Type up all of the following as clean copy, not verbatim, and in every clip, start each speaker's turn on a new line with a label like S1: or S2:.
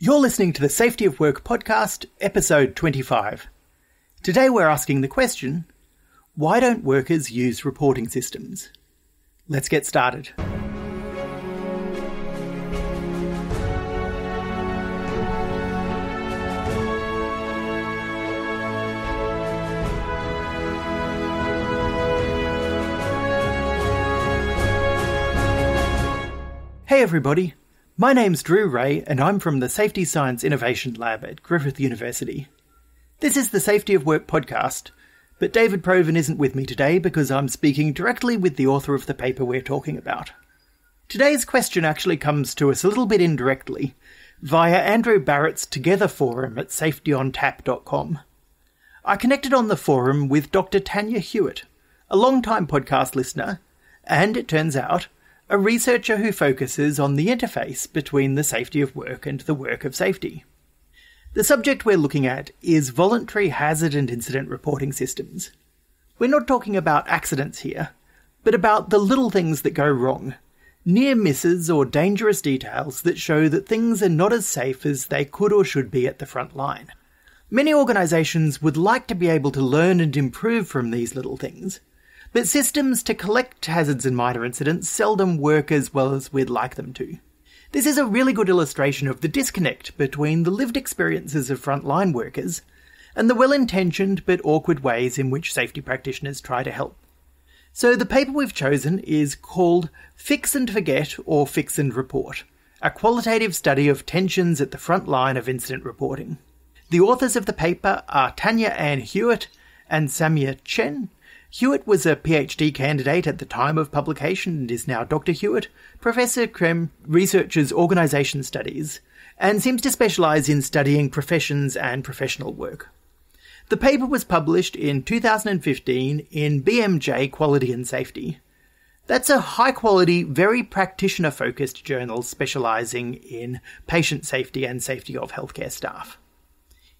S1: You're listening to the Safety of Work podcast, episode 25. Today we're asking the question, why don't workers use reporting systems? Let's get started. Hey everybody. My name's Drew Ray, and I'm from the Safety Science Innovation Lab at Griffith University. This is the Safety of Work podcast, but David Provan isn't with me today because I'm speaking directly with the author of the paper we're talking about. Today's question actually comes to us a little bit indirectly, via Andrew Barrett's Together forum at safetyontap.com. I connected on the forum with Dr. Tanya Hewitt, a long-time podcast listener, and it turns out, a researcher who focuses on the interface between the safety of work and the work of safety. The subject we're looking at is voluntary hazard and incident reporting systems. We're not talking about accidents here, but about the little things that go wrong, near misses or dangerous details that show that things are not as safe as they could or should be at the front line. Many organisations would like to be able to learn and improve from these little things, but systems to collect hazards and minor incidents seldom work as well as we'd like them to. This is a really good illustration of the disconnect between the lived experiences of frontline workers and the well-intentioned but awkward ways in which safety practitioners try to help. So the paper we've chosen is called Fix and Forget or Fix and Report, a qualitative study of tensions at the front line of incident reporting. The authors of the paper are Tanya Ann Hewitt and Samia Chen. Hewitt was a PhD candidate at the time of publication and is now Dr. Hewitt. Professor Krem researches organisation studies and seems to specialise in studying professions and professional work. The paper was published in 2015 in BMJ Quality and Safety. That's a high-quality, very practitioner-focused journal specialising in patient safety and safety of healthcare staff.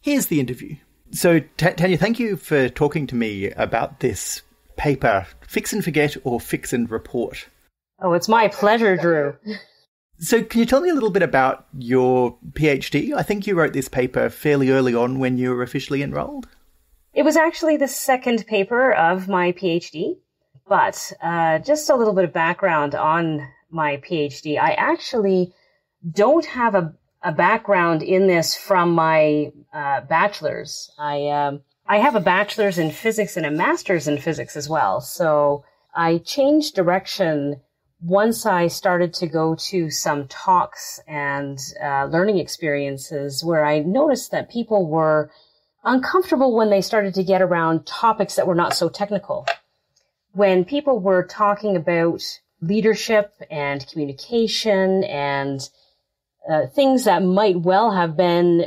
S1: Here's the interview. So, Tanya, thank you for talking to me about this paper, Fix and Forget or Fix and Report.
S2: Oh, it's my pleasure, Drew.
S1: So can you tell me a little bit about your PhD? I think you wrote this paper fairly early on when you were officially enrolled.
S2: It was actually the second paper of my PhD, but just a little bit of background on my PhD. I actually don't have a background in this from my bachelor's. I have a bachelor's in physics and a master's in physics as well. So I changed direction once I started to go to some talks and learning experiences where I noticed that people were uncomfortable when they started to get around topics that were not so technical. When people were talking about leadership and communication and things that might well have been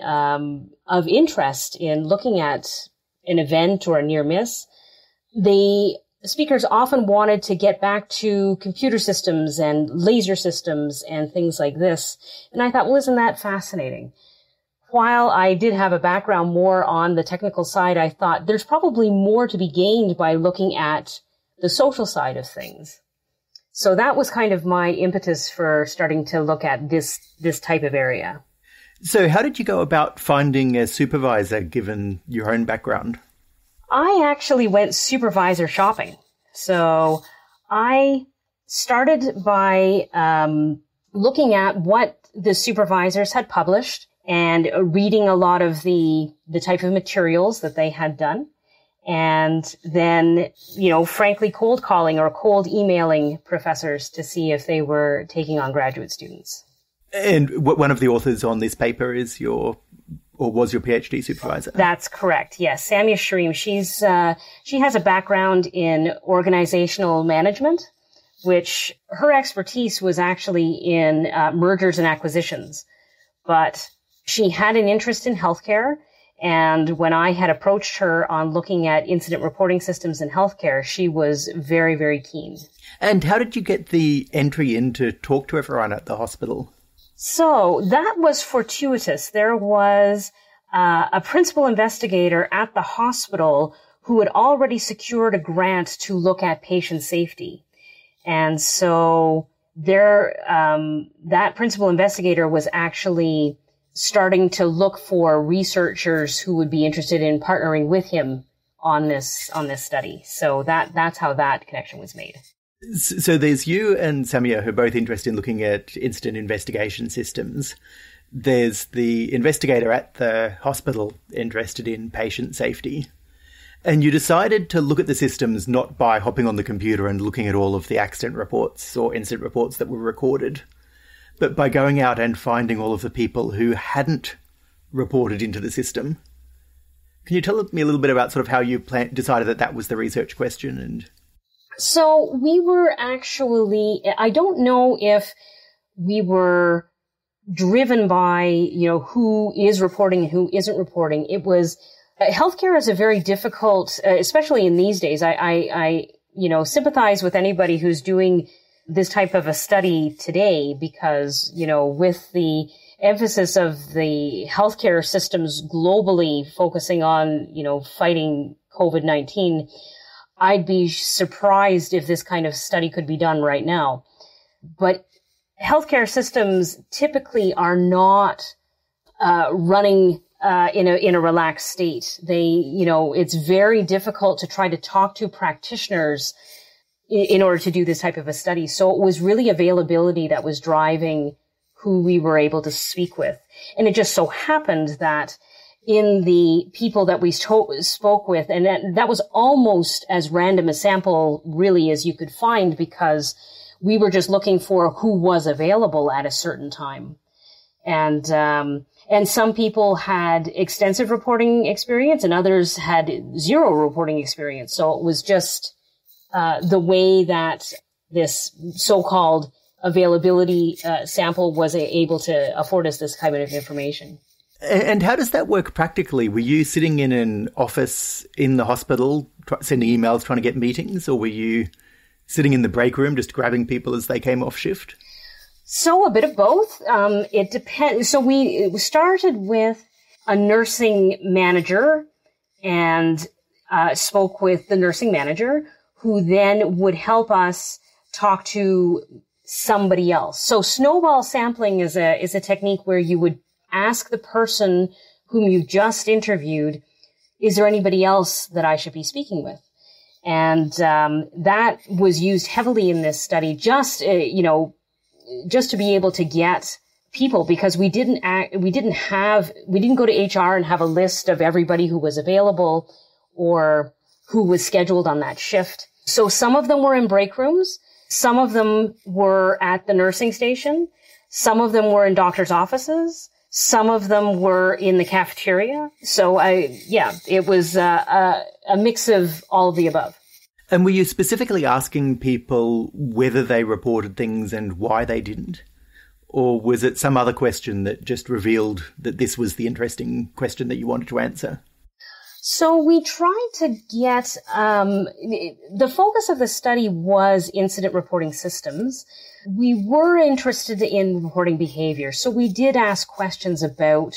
S2: of interest in looking at an event or a near miss, the speakers often wanted to get back to computer systems and laser systems and things like this. And I thought, well, isn't that fascinating? While I did have a background more on the technical side, I thought there's probably more to be gained by looking at the social side of things. So that was kind of my impetus for starting to look at this type of area.
S1: So how did you go about finding a supervisor given your own background?
S2: I actually went supervisor shopping. So I started by looking at what the supervisors had published and reading a lot of the type of materials that they had done. And then, frankly, cold calling or cold emailing professors to see if they were taking on graduate students.
S1: And one of the authors on this paper is was your PhD supervisor?
S2: That's correct. Yes. Samia Sharif. She has a background in organizational management, which her expertise was actually in mergers and acquisitions. But she had an interest in healthcare. And when I had approached her on looking at incident reporting systems in healthcare, she was very, very keen.
S1: And how did you get the entry in to talk to everyone at the hospital?
S2: So that was fortuitous. There was a principal investigator at the hospital who had already secured a grant to look at patient safety. And so that principal investigator was actually starting to look for researchers who would be interested in partnering with him on this study. So that's how that connection was made.
S1: So there's you and Samia who are both interested in looking at incident investigation systems. There's the investigator at the hospital interested in patient safety. And you decided to look at the systems not by hopping on the computer and looking at all of the accident reports or incident reports that were recorded, but by going out and finding all of the people who hadn't reported into the system. Can you tell me a little bit about sort of how you decided that that was the research question?
S2: So we were actually, I don't know if we were driven by, who is reporting and who isn't reporting. It was, healthcare is a very difficult, especially in these days. I sympathize with anybody who's doing this type of a study today because, with the emphasis of the healthcare systems globally focusing on, fighting COVID-19, I'd be surprised if this kind of study could be done right now. But healthcare systems typically are not running in a relaxed state. It's very difficult to try to talk to practitioners in order to do this type of a study. So it was really availability that was driving who we were able to speak with. And it just so happened that in the people that we spoke with, and that was almost as random a sample really as you could find because we were just looking for who was available at a certain time. And some people had extensive reporting experience and others had zero reporting experience. So it was just the way that this so-called availability sample was able to afford us this kind of information.
S1: And how does that work practically? Were you sitting in an office in the hospital, sending emails, trying to get meetings, or were you sitting in the break room just grabbing people as they came off shift?
S2: So a bit of both. It depends. So we started with a nursing manager and spoke with the nursing manager who then would help us talk to somebody else. So snowball sampling is a technique where you would ask the person whom you just interviewed, is there anybody else that I should be speaking with? And that was used heavily in this study, just to be able to get people, because we didn't go to HR and have a list of everybody who was available or who was scheduled on that shift. So some of them were in break rooms. Some of them were at the nursing station. Some of them were in doctors' offices. Some of them were in the cafeteria. So it was a mix of all of the above.
S1: And were you specifically asking people whether they reported things and why they didn't? Or was it some other question that just revealed that this was the interesting question that you wanted to answer?
S2: So we tried to get, the focus of the study was incident reporting systems. We were interested in reporting behavior. So we did ask questions about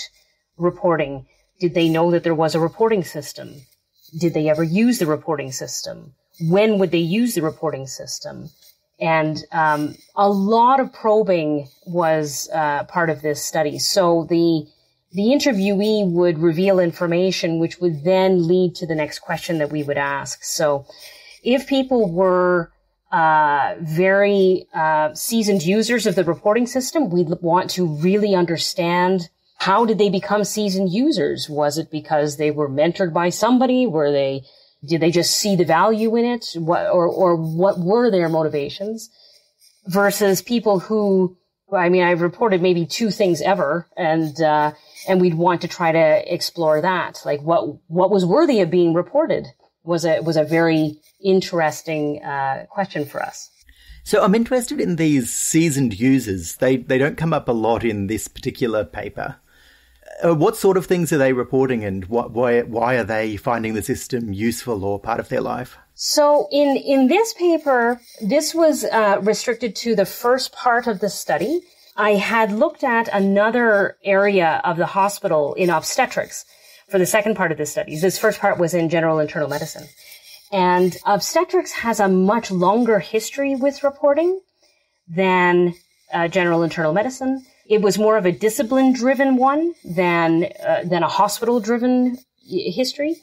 S2: reporting. Did they know that there was a reporting system? Did they ever use the reporting system? When would they use the reporting system? And a lot of probing was part of this study. So the interviewee would reveal information which would then lead to the next question that we would ask. So if people were very seasoned users of the reporting system, we'd want to really understand, how did they become seasoned users? Was it because they were mentored by somebody? Did they just see the value in it? What were their motivations? Versus people who, I've reported maybe 2 things ever, and we'd want to try to explore that. Like what was worthy of being reported was a very interesting question for us.
S1: So I'm interested in these seasoned users. They don't come up a lot in this particular paper. What sort of things are they reporting, and why are they finding the system useful or part of their life?
S2: So in this paper, this was restricted to the first part of the study. I had looked at another area of the hospital in obstetrics for the second part of the study. This first part was in general internal medicine. And obstetrics has a much longer history with reporting than general internal medicine. It was more of a discipline-driven one than a hospital-driven history.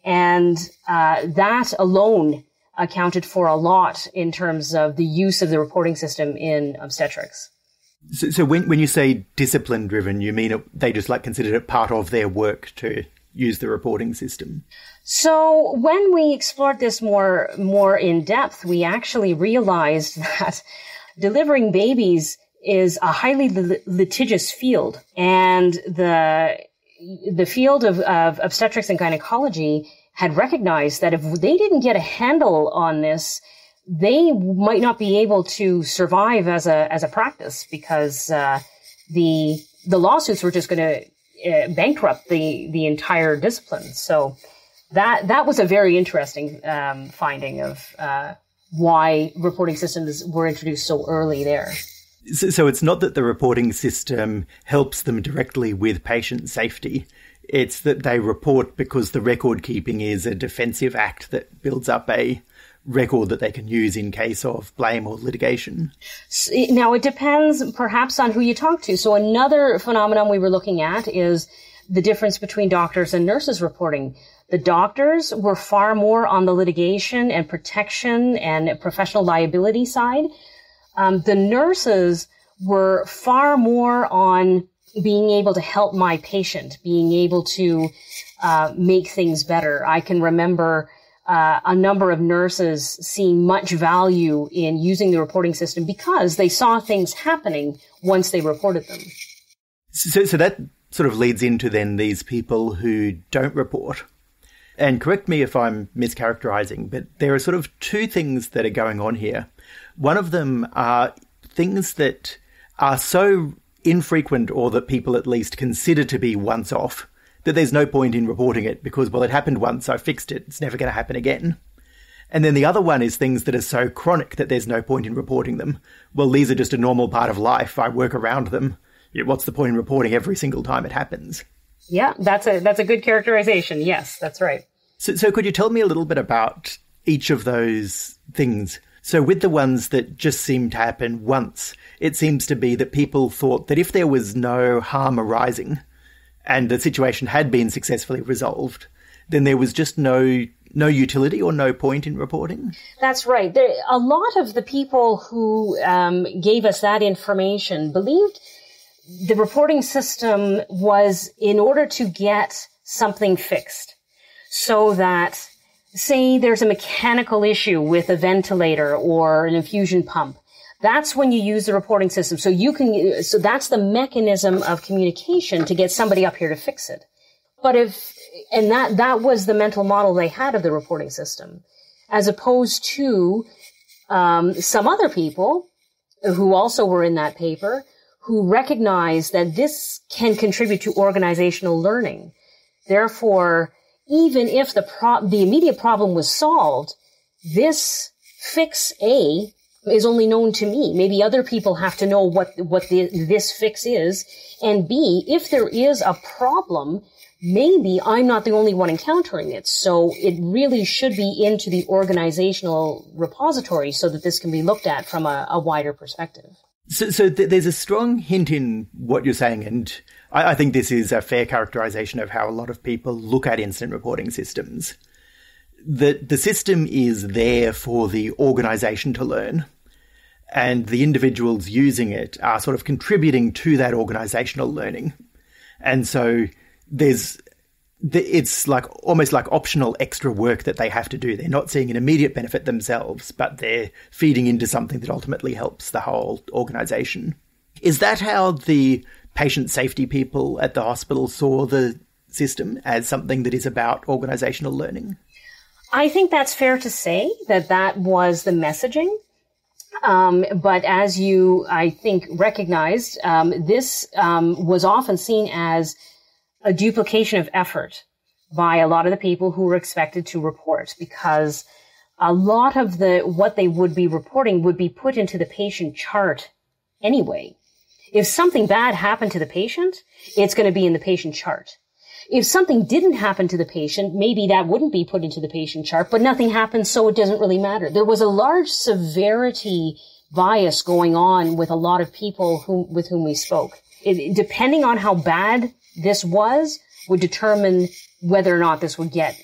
S2: And that alone accounted for a lot in terms of the use of the reporting system in obstetrics.
S1: So when you say discipline-driven, you mean they just considered it part of their work to use the reporting system?
S2: So when we explored this more in depth, we actually realized that delivering babies is a highly litigious field, and the field of obstetrics and gynecology had recognized that if they didn't get a handle on this, they might not be able to survive as a practice, because the lawsuits were just going to bankrupt the entire discipline. So that was a very interesting finding of why reporting systems were introduced so early there.
S1: So it's not that the reporting system helps them directly with patient safety. It's that they report because the record keeping is a defensive act that builds up a record that they can use in case of blame or litigation.
S2: Now, it depends perhaps on who you talk to. So another phenomenon we were looking at is the difference between doctors and nurses reporting. The doctors were far more on the litigation and protection and professional liability side. The nurses were far more on being able to help my patient, being able to make things better. I can remember a number of nurses seeing much value in using the reporting system because they saw things happening once they reported them.
S1: So that sort of leads into then these people who don't report. And correct me if I'm mischaracterizing, but there are sort of two things that are going on here. One of them are things that are so infrequent, or that people at least consider to be once off, that there's no point in reporting it because, well, it happened once, I fixed it, it's never going to happen again. And then the other one is things that are so chronic that there's no point in reporting them. Well, these are just a normal part of life, I work around them. What's the point in reporting every single time it happens?
S2: Yeah, that's a good characterization. Yes, that's right.
S1: So could you tell me a little bit about each of those things? So with the ones that just seem to happen once, it seems to be that people thought that if there was no harm arising and the situation had been successfully resolved, then there was just no utility or no point in reporting?
S2: That's right. A lot of the people who gave us that information believed the reporting system was in order to get something fixed. So that, say there's a mechanical issue with a ventilator or an infusion pump, that's when you use the reporting system. So that's the mechanism of communication to get somebody up here to fix it. But that was the mental model they had of the reporting system, as opposed to some other people who also were in that paper who recognized that this can contribute to organizational learning. Therefore, even if the immediate problem was solved, this fix A is only known to me. Maybe other people have to know what this fix is. And B, if there is a problem, maybe I'm not the only one encountering it. So it really should be into the organizational repository so that this can be looked at from a wider perspective.
S1: So there's a strong hint in what you're saying, and I think this is a fair characterization of how a lot of people look at incident reporting systems. The system is there for the organization to learn, and the individuals using it are sort of contributing to that organizational learning. And so it's almost like optional extra work that they have to do. They're not seeing an immediate benefit themselves, but they're feeding into something that ultimately helps the whole organization. Is that how the patient safety people at the hospital saw the system, as something that is about organizational learning?
S2: I think that's fair to say that was the messaging. But as you, I think, recognized, this was often seen as a duplication of effort by a lot of the people who were expected to report, because a lot of what they would be reporting would be put into the patient chart anyway. If something bad happened to the patient, it's going to be in the patient chart. If something didn't happen to the patient, maybe that wouldn't be put into the patient chart, but nothing happened, so it doesn't really matter. There was a large severity bias going on with a lot of people with whom we spoke. Depending on how bad this was, would determine whether or not this would get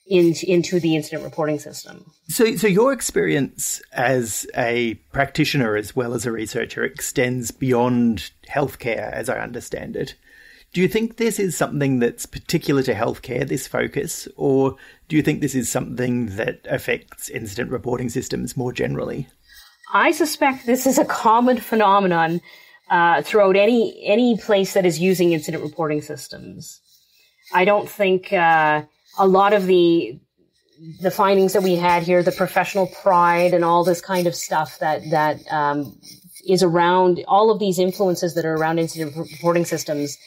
S2: into the incident reporting system.
S1: So your experience as a practitioner as well as a researcher extends beyond healthcare, as I understand it. Do you think this is something that's particular to healthcare, this focus, or do you think this is something that affects incident reporting systems more generally?
S2: I suspect this is a common phenomenon throughout any place that is using incident reporting systems. I don't think a lot of the findings that we had here, the professional pride and all this kind of stuff that is around, all of these influences that are around incident reporting systems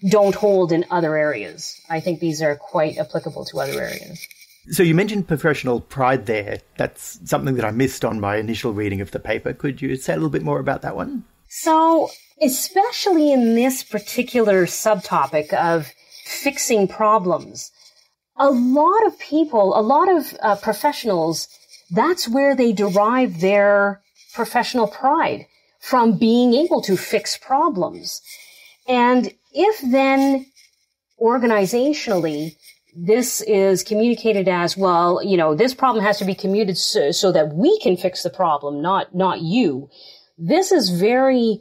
S2: don't hold in other areas. I think these are quite applicable to other areas.
S1: So you mentioned professional pride there. That's something that I missed on my initial reading of the paper. Could you say a little bit more about that one? So,
S2: especially in this particular subtopic of fixing problems, a lot of people, a lot of professionals, that's where they derive their professional pride, from being able to fix problems. And if then organizationally this is communicated as, well, you know, this problem has to be commuted so that we can fix the problem, not you. This is very,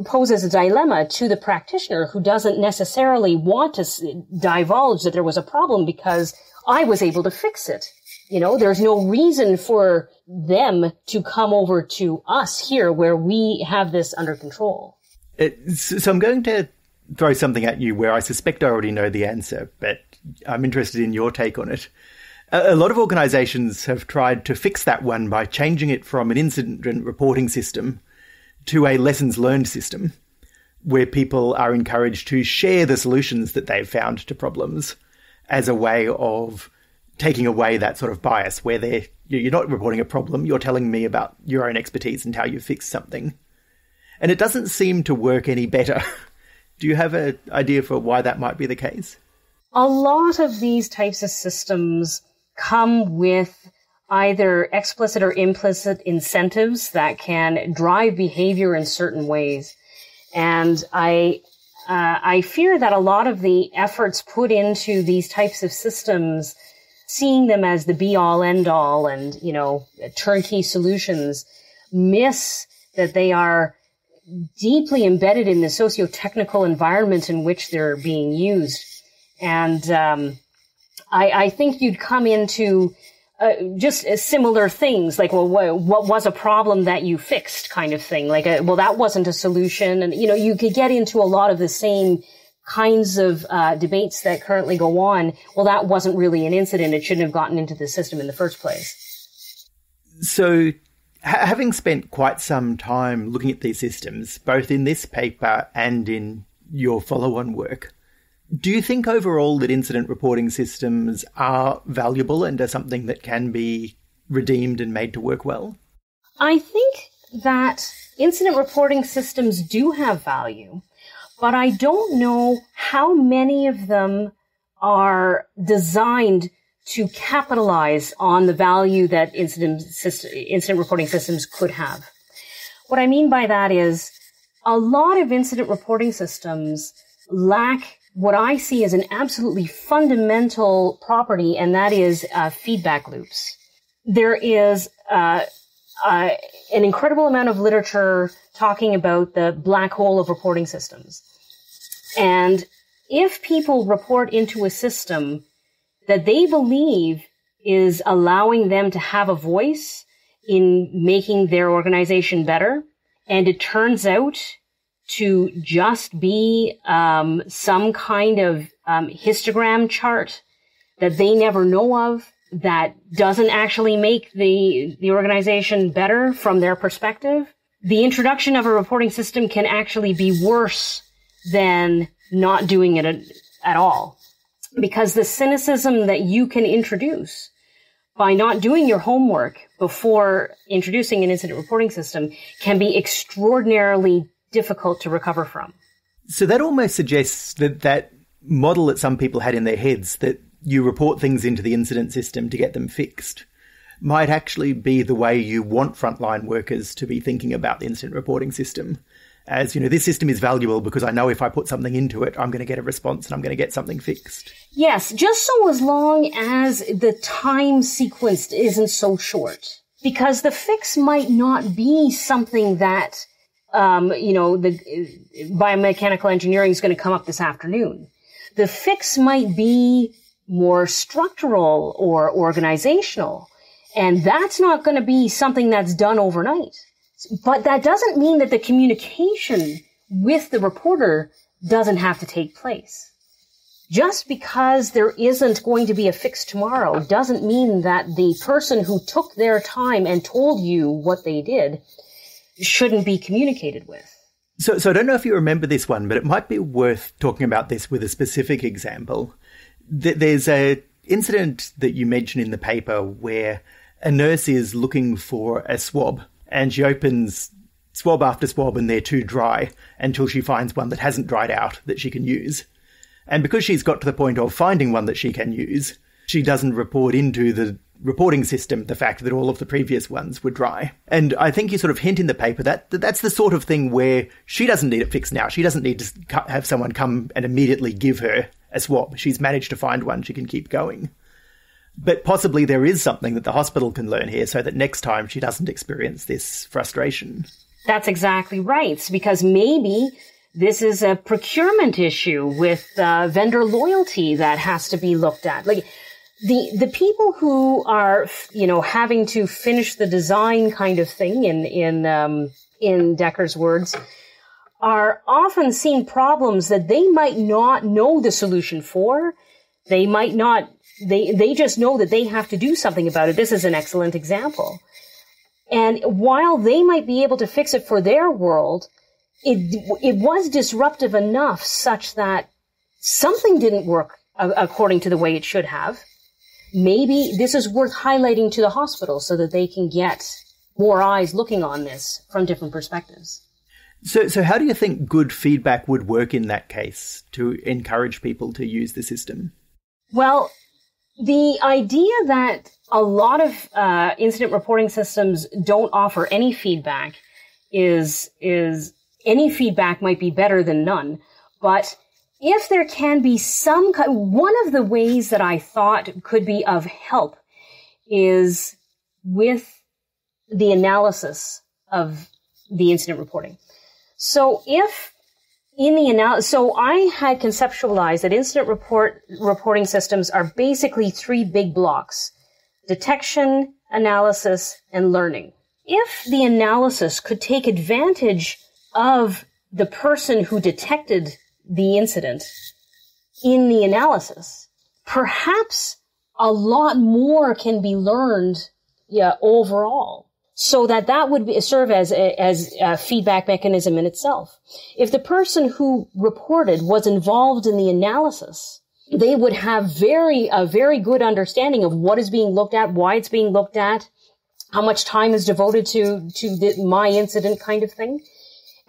S2: poses a dilemma to the practitioner who doesn't necessarily want to divulge that there was a problem because I was able to fix it. You know, there's no reason for them to come over to us here where we have this under control.
S1: So I'm going to throw something at you where I suspect I already know the answer, but I'm interested in your take on it. A lot of organisations have tried to fix that one by changing it from an incident reporting system to a lessons learned system, where people are encouraged to share the solutions that they've found to problems as a way of taking away that sort of bias where you're not reporting a problem, you're telling me about your own expertise and how you fixed something. And it doesn't seem to work any better. Do you have an idea for why that might be the case?
S2: A lot of these types of systems come with either explicit or implicit incentives that can drive behavior in certain ways. And I fear that a lot of the efforts put into these types of systems, seeing them as the be-all, end-all and, you know, turnkey solutions, miss that they are deeply embedded in the socio-technical environment in which they're being used. And I think you'd come into just similar things, like, well, what was a problem that you fixed kind of thing? Like, well, that wasn't a solution. And, you know, you could get into a lot of the same kinds of debates that currently go on. Well, that wasn't really an incident. It shouldn't have gotten into the system in the first place.
S1: So having spent quite some time looking at these systems, both in this paper and in your follow-on work, do you think overall that incident reporting systems are valuable and are something that can be redeemed and made to work well?
S2: I think that incident reporting systems do have value, but I don't know how many of them are designed to capitalize on the value that incident reporting systems could have. What I mean by that is a lot of incident reporting systems lack what I see as an absolutely fundamental property, and that is feedback loops. There is an incredible amount of literature talking about the black hole of reporting systems. And if people report into a system that they believe is allowing them to have a voice in making their organization better, and it turns out to just be some kind of histogram chart that they never know of, that doesn't actually make the organization better from their perspective, the introduction of a reporting system can actually be worse than not doing it at all. Because the cynicism that you can introduce by not doing your homework before introducing an incident reporting system can be extraordinarily difficult to recover from.
S1: So that almost suggests that model that some people had in their heads, that you report things into the incident system to get them fixed, might actually be the way you want frontline workers to be thinking about the incident reporting system. As, this system is valuable because I know if I put something into it, I'm going to get a response and I'm going to get something fixed.
S2: Yes, just so as long as the time sequence isn't so short. Because the fix might not be something that, the biomechanical engineering is going to come up this afternoon. The fix might be more structural or organizational. And that's not going to be something that's done overnight. But that doesn't mean that the communication with the reporter doesn't have to take place. Just because there isn't going to be a fix tomorrow doesn't mean that the person who took their time and told you what they did shouldn't be communicated with.
S1: So I don't know if you remember this one, but it might be worth talking about this with a specific example. There's a incident that you mentioned in the paper where a nurse is looking for a swab, and she opens swab after swab and they're too dry until she finds one that hasn't dried out that she can use. And because she's got to the point of finding one that she can use, she doesn't report into the reporting system the fact that all of the previous ones were dry. And I think you sort of hint in the paper that that's the sort of thing where she doesn't need it fixed now. She doesn't need to have someone come and immediately give her a swab. She's managed to find one. She can keep going. But possibly there is something that the hospital can learn here so that next time she doesn't experience this frustration. That's
S2: exactly right, because maybe this is a procurement issue with vendor loyalty that has to be looked at. Like the people who are, having to finish the design kind of thing in Decker's words are often seeing problems that they might not know the solution for. They might not. They just know that they have to do something about it. This is an excellent example. And while they might be able to fix it for their world, it was disruptive enough such that something didn't work according to the way it should have. Maybe this is worth highlighting to the hospital so that they can get more eyes looking on this from different perspectives.
S1: So how do you think good feedback would work in that case to encourage people to use the system?
S2: Well, the idea that a lot of incident reporting systems don't offer any feedback is any feedback might be better than none. But if there can be one of the ways that I thought could be of help is with the analysis of the incident reporting. So so I had conceptualized that incident reporting systems are basically three big blocks: detection, analysis, and learning. If the analysis could take advantage of the person who detected the incident in the analysis, perhaps a lot more can be learned overall. So that would serve as a feedback mechanism in itself. If the person who reported was involved in the analysis, they would have a very good understanding of what is being looked at, why it's being looked at, how much time is devoted to my incident kind of thing.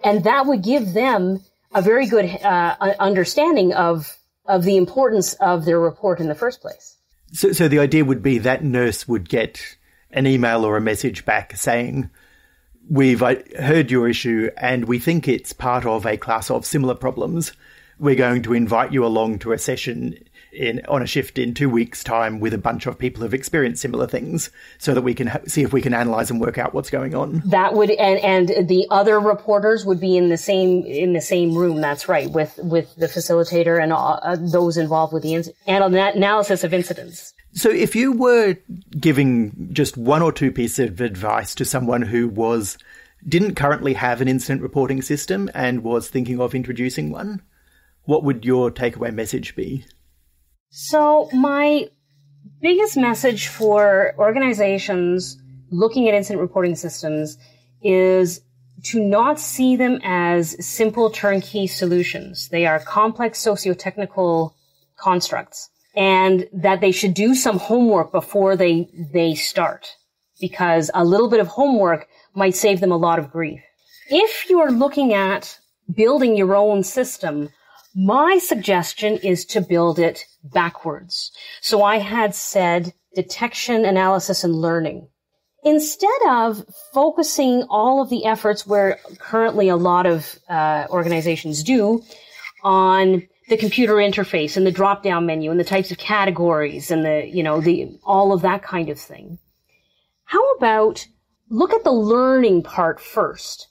S2: And that would give them a very good understanding of the importance of their report in the first place.
S1: So the idea would be that nurse would get an email or a message back saying, we've heard your issue and we think it's part of a class of similar problems. We're going to invite you along to a session on a shift in 2 weeks' time with a bunch of people who've experienced similar things so that we can see if we can analyze and work out what's going on.
S2: That would, and the other reporters would be in the same room. That's right, with the facilitator and those involved with the analysis of incidents.
S1: So if you were giving just one or two pieces of advice to someone who didn't currently have an incident reporting system and was thinking of introducing one, what would your takeaway message be?
S2: So my biggest message for organizations looking at incident reporting systems is to not see them as simple turnkey solutions. They are complex socio-technical constructs, and that they should do some homework before they start, because a little bit of homework might save them a lot of grief. If you're looking at building your own system, my suggestion is to build it backwards. So I had said detection, analysis, and learning. Instead of focusing all of the efforts where currently a lot of organizations do on the computer interface and the drop-down menu and the types of categories and all of that kind of thing, how about look at the learning part first?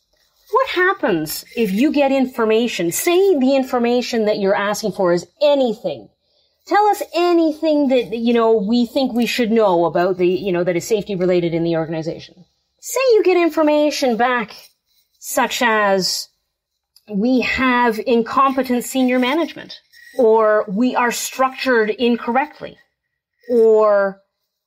S2: What happens if you get information, say the information that you're asking for is anything? Tell us anything that, we think we should know about that is safety related in the organization. Say you get information back such as we have incompetent senior management, or we are structured incorrectly, or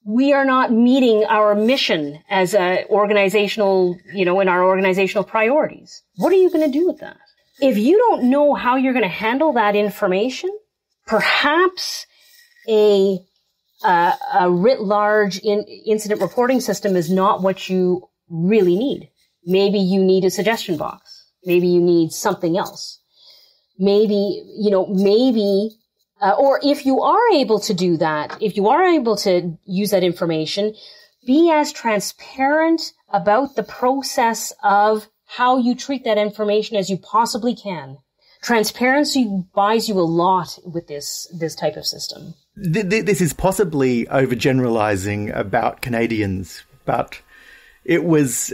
S2: we are not meeting our mission as a organizational, in our organizational priorities. What are you going to do with that? If you don't know how you're going to handle that information, perhaps a writ large incident reporting system is not what you really need. Maybe you need a suggestion box. Maybe you need something else. Maybe, or if you are able to do that, if you are able to use that information, be as transparent about the process of how you treat that information as you possibly can. Transparency buys you a lot with this type of system.
S1: This is possibly overgeneralizing about Canadians, but it was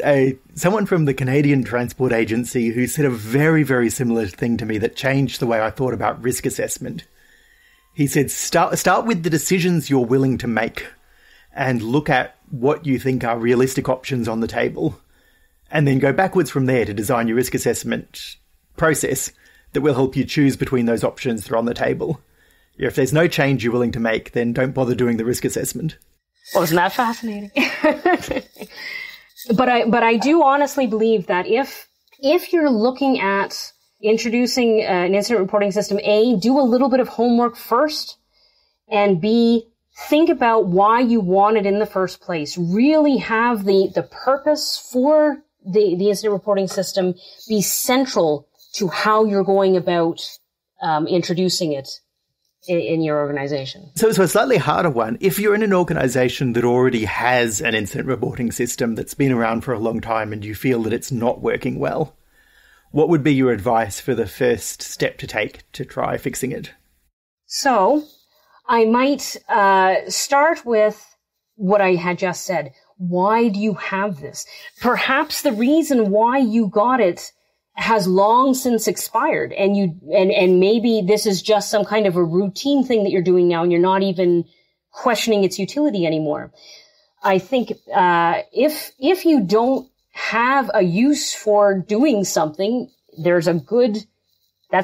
S1: someone from the Canadian Transport Agency who said a very, very similar thing to me that changed the way I thought about risk assessment. He said, start with the decisions you're willing to make and look at what you think are realistic options on the table, and then go backwards from there to design your risk assessment process that will help you choose between those options that are on the table. If there's no change you're willing to make, then don't bother doing the risk assessment.
S2: Well, isn't that fascinating? But I do honestly believe that if you're looking at introducing an incident reporting system, A, do a little bit of homework first, and B, think about why you want it in the first place. Really have the purpose for the incident reporting system be central to how you're going about introducing it in your organization.
S1: So it's a slightly harder one. If you're in an organization that already has an incident reporting system that's been around for a long time and you feel that it's not working well, what would be your advice for the first step to take to try fixing it?
S2: So I might start with what I had just said. Why do you have this? Perhaps the reason why you got it has long since expired, and maybe this is just some kind of a routine thing that you're doing now, and you're not even questioning its utility anymore. I think if you don't have a use for doing something, that's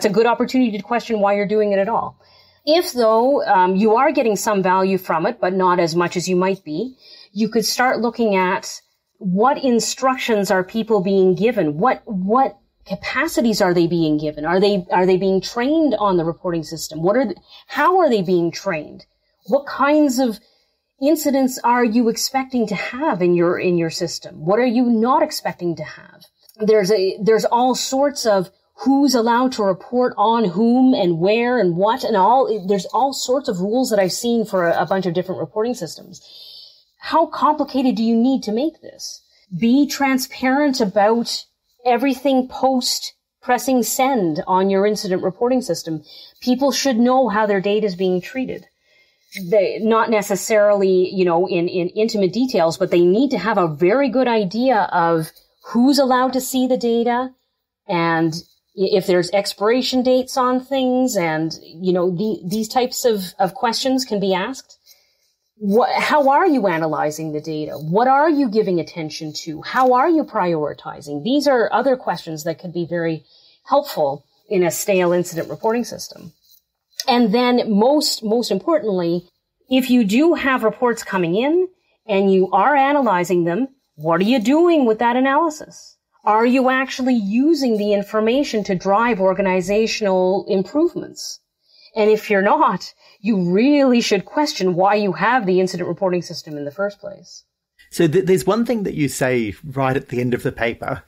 S2: a good opportunity to question why you're doing it at all. If though you are getting some value from it, but not as much as you might be, you could start looking at what instructions are people being given, what capacities are they being given? Are they being trained on the reporting system? How are they being trained? What kinds of incidents are you expecting to have in your system? What are you not expecting to have? There's all sorts of who's allowed to report on whom and where and what and there's all sorts of rules that I've seen for a bunch of different reporting systems. How complicated do you need to make this? Be transparent about everything post pressing send on your incident reporting system. People should know how their data is being treated. Not necessarily, in intimate details, but they need to have a very good idea of who's allowed to see the data and if there's expiration dates on things and, these types of questions can be asked. How are you analyzing the data? What are you giving attention to? How are you prioritizing? These are other questions that could be very helpful in a stale incident reporting system. And then most importantly, if you do have reports coming in and you are analyzing them, what are you doing with that analysis? Are you actually using the information to drive organizational improvements? And if you're not, you really should question why you have the incident reporting system in the first place.
S1: So there's one thing that you say right at the end of the paper.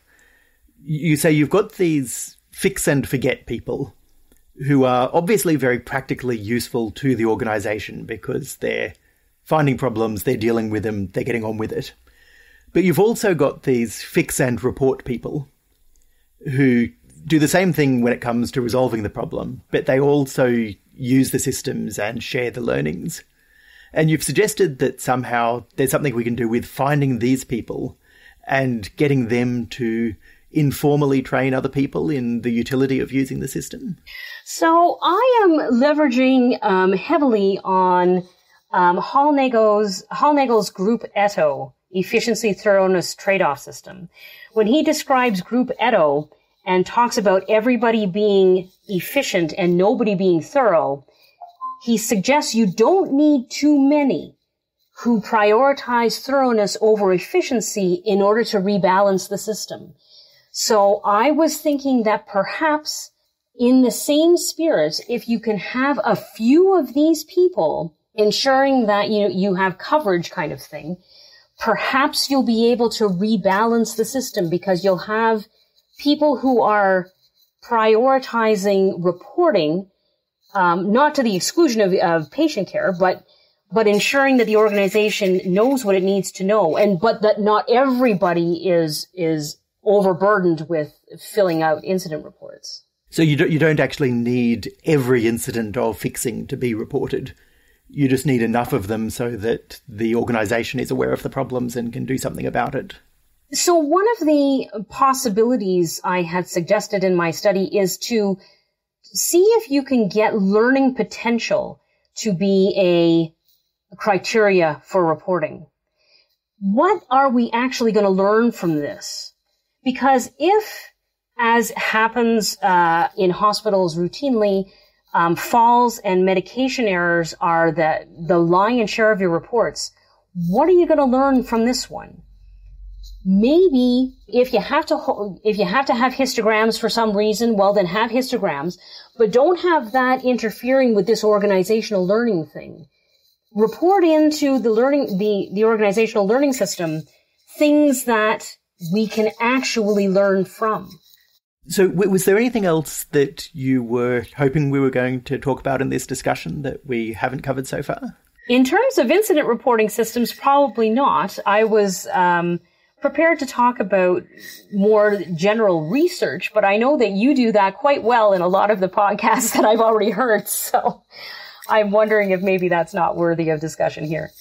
S1: You say you've got these fix and forget people who are obviously very practically useful to the organization because they're finding problems, they're dealing with them, they're getting on with it. But you've also got these fix and report people who do the same thing when it comes to resolving the problem, but they also use the systems and share the learnings. And you've suggested that somehow there's something we can do with finding these people and getting them to informally train other people in the utility of using the system.
S2: So I am leveraging heavily on Hallnagel's Group Eto efficiency thoroughness trade-off system. When he describes Group Eto and talks about everybody being efficient and nobody being thorough, he suggests you don't need too many who prioritize thoroughness over efficiency in order to rebalance the system. So I was thinking that perhaps in the same spirit, if you can have a few of these people ensuring that you have coverage kind of thing, perhaps you'll be able to rebalance the system because you'll have people who are prioritizing reporting, not to the exclusion of patient care, but ensuring that the organization knows what it needs to know, but that not everybody is overburdened with filling out incident reports.
S1: So you don't actually need every incident of fixing to be reported. You just need enough of them so that the organisation is aware of the problems and can do something about it.
S2: So one of the possibilities I had suggested in my study is to see if you can get learning potential to be a criteria for reporting. What are we actually going to learn from this? Because if, as happens in hospitals routinely, falls and medication errors are the lion's share of your reports, what are you going to learn from this one? Maybe if you have to have histograms for some reason, well then have histograms, but don't have that interfering with this organizational learning thing. Report into the organizational learning system things that we can actually learn from.
S1: So was there anything else that you were hoping we were going to talk about in this discussion that we haven't covered so far?
S2: In terms of incident reporting systems, probably not. I was prepared to talk about more general research, but I know that you do that quite well in a lot of the podcasts that I've already heard. So I'm wondering if maybe that's not worthy of discussion here.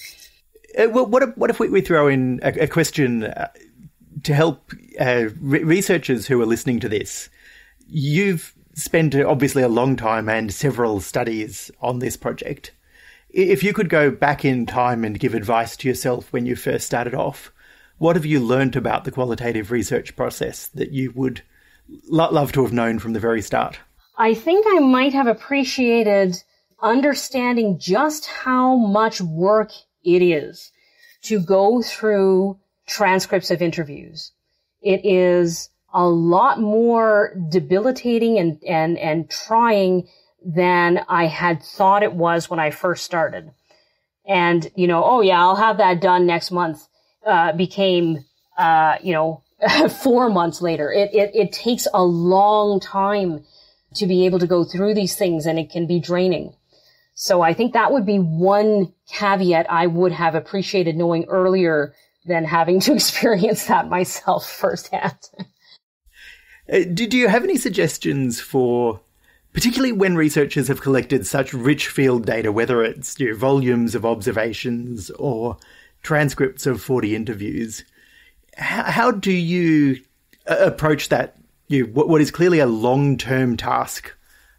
S1: Well, what if we throw in a question to help researchers who are listening to this? You've spent obviously a long time and several studies on this project. If you could go back in time and give advice to yourself when you first started off, what have you learnt about the qualitative research process that you would love to have known from the very start?
S2: I think I might have appreciated understanding just how much work it is to go through transcripts of interviews. It is a lot more debilitating and trying than I had thought it was when I first started. And, oh yeah, I'll have that done next month, became, 4 months later. It takes a long time to be able to go through these things, and it can be draining. So I think that would be one caveat I would have appreciated knowing earlier than having to experience that myself firsthand.
S1: Do you have any suggestions for, particularly when researchers have collected such rich field data, whether it's volumes of observations or transcripts of 40 interviews, how do you approach that, what is clearly a long-term task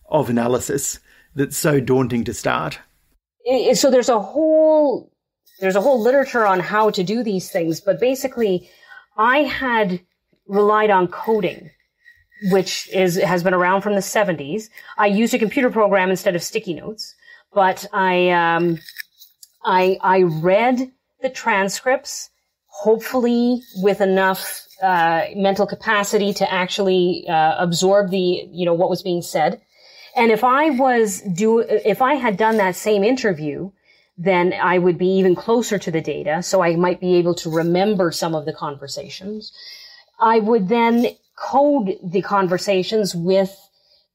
S1: of analysis that's so daunting to start?
S2: So there's a whole literature on how to do these things, but basically I had relied on coding, which has been around from the 70s. I used a computer program instead of sticky notes, but I read the transcripts, hopefully with enough mental capacity to actually absorb what was being said. And if I had done that same interview, then I would be even closer to the data, so I might be able to remember some of the conversations. I would then code the conversations with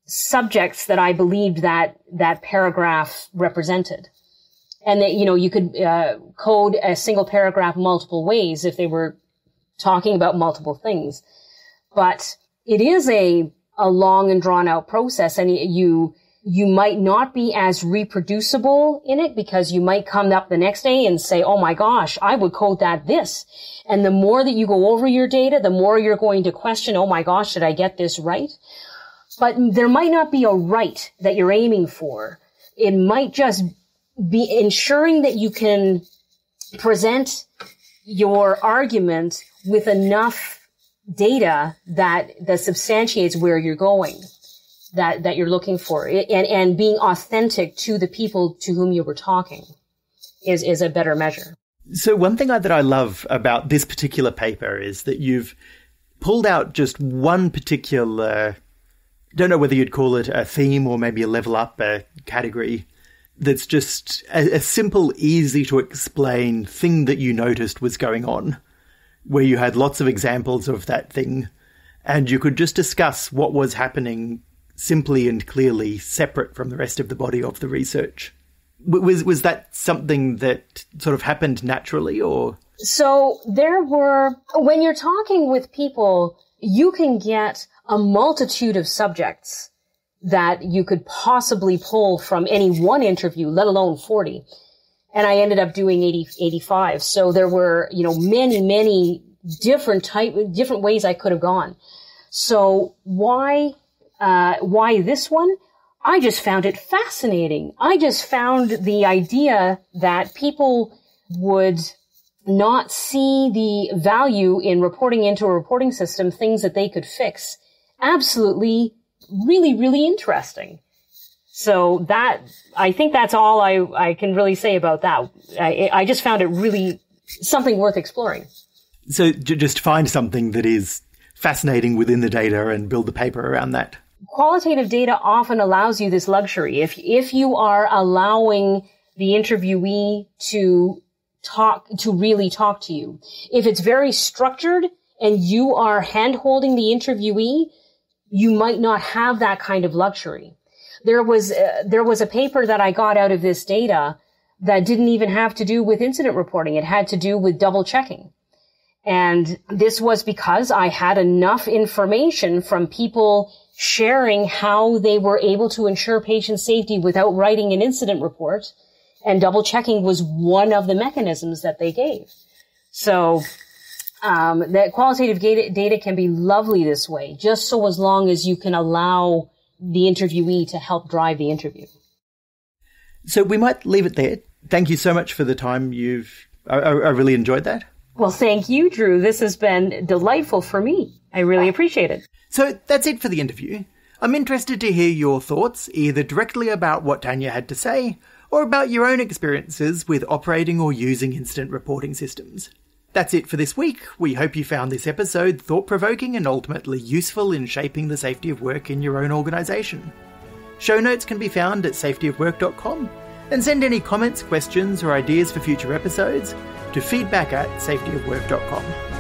S2: subjects that I believed that paragraph represented. And that, you could code a single paragraph multiple ways if they were talking about multiple things. But it is a long and drawn out process, and you might not be as reproducible in it because you might come up the next day and say, oh my gosh, I would code that this. And the more that you go over your data, the more you're going to question, oh my gosh, did I get this right? But there might not be a right that you're aiming for. It might just be ensuring that you can present your argument with enough data that substantiates where you're going, that you're looking for, and being authentic to the people to whom you were talking is a better measure.
S1: So one thing that I love about this particular paper is that you've pulled out just one particular, don't know whether you'd call it a theme or maybe a level up category, that's just a simple, easy to explain thing that you noticed was going on, where you had lots of examples of that thing, and you could just discuss what was happening simply and clearly, separate from the rest of the body of the research. Was that something that sort of happened naturally, or?
S2: So when you're talking with people, you can get a multitude of subjects that you could possibly pull from any one interview, let alone 40. And I ended up doing 85. So there were, many different ways I could have gone. So why this one? I just found it fascinating. I just found the idea that people would not see the value in reporting into a reporting system things that they could fix absolutely really, really interesting. So I think that's all I can really say about that. I just found it really something worth exploring.
S1: So just find something that is fascinating within the data and build the paper around that.
S2: Qualitative data often allows you this luxury. If you are allowing the interviewee to really talk to you, if it's very structured and you are hand-holding the interviewee, you might not have that kind of luxury. There was a paper that I got out of this data that didn't even have to do with incident reporting. It had to do with double checking. And this was because I had enough information from people sharing how they were able to ensure patient safety without writing an incident report. And double checking was one of the mechanisms that they gave. So that qualitative data can be lovely this way, just so as long as you can allow the interviewee to help drive the interview.
S1: So we might leave it there. Thank you so much for the time I really enjoyed that.
S2: Well, thank you, Drew. This has been delightful for me. I really appreciate it.
S1: So that's it for the interview. I'm interested to hear your thoughts, either directly about what Tanya had to say, or about your own experiences with operating or using incident reporting systems. That's it for this week. We hope you found this episode thought-provoking and ultimately useful in shaping the safety of work in your own organisation. Show notes can be found at safetyofwork.com, and send any comments, questions or ideas for future episodes to feedback@safetyofwork.com.